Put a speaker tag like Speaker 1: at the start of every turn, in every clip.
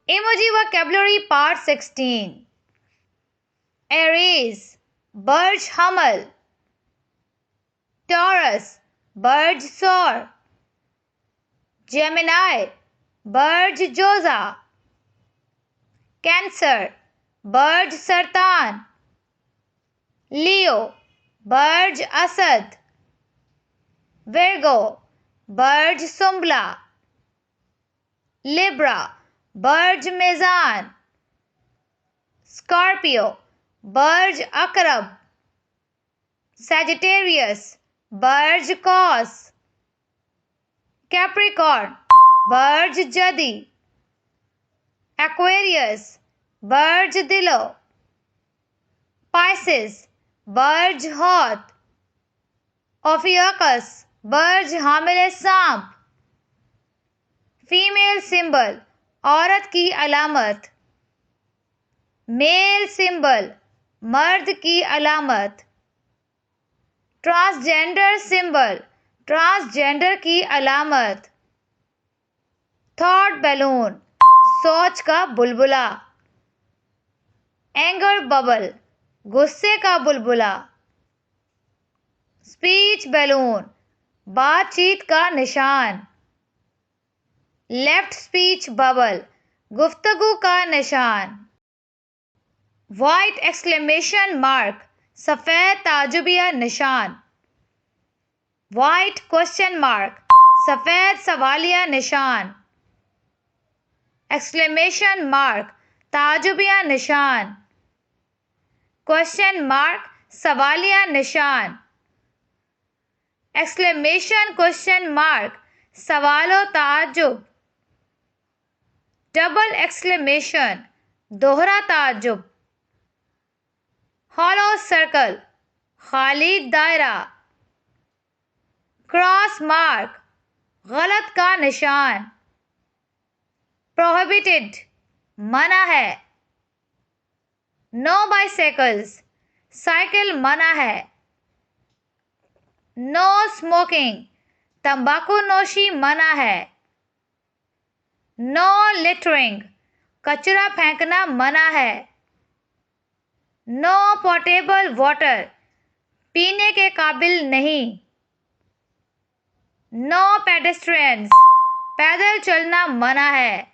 Speaker 1: Emoji vocabulary part 16. Aries, Burj Hamal. Taurus, Burj Saur. Gemini, Burj Joza. Cancer, Burj Sartan. Leo, Burj Asad. Virgo, Burj Sumbla. Libra, Burj Mizan. Scorpio, Burj Akrab. Sagittarius, Burj Qaus. Capricorn, Burj Jadi. Aquarius, Burj Dilo. Pisces, Burj Hot. Ophiuchus, Burj Hamil Samp. Female symbol, औरत की अलामत. Mail symbol, मर्द की अलामत. Transgender symbol, transgender की अलामत. Thought balloon, सोच का बुलबुला. एंगर बबल, गुस्से का बुलबुला. स्पीच बैलून, बातचीत का निशान. लेफ्ट स्पीच बबल, गुफ्तगू का निशान. वाइट एक्सक्लेमेशन मार्क, सफ़ेद ताजुबिया निशान. वाइट क्वेश्चन मार्क, सफ़ेद सवालिया निशान. एक्सक्लेमेशन मार्क, ताजुबिया निशान. क्वेश्चन मार्क, सवालिया निशान. एक्सक्लेमेशन क्वेश्चन मार्क, सवालो ताजुब. डबल एक्सक्लेमेशन, दोहरा ताजुब. हॉलो सर्कल, खाली दायरा. क्रॉस मार्क, गलत का निशान. प्रोहिबिटेड, मना है. नो बाइसाइकिल्स, साइकिल मना है. नो स्मोकिंग, तंबाकू नोशी मना है. नो लिटरिंग, कचरा फेंकना मना है. नो पोर्टेबल वाटर, पीने के काबिल नहीं. नो पेडेस्ट्रियंस, पैदल चलना मना है.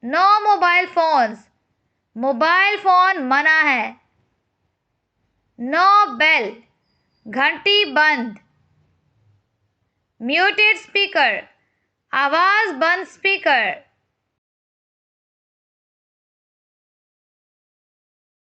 Speaker 1: No mobile phones, mobile phone मना है. नो बेल, घंटी बंद. म्यूटेड स्पीकर, आवाज बंद स्पीकर.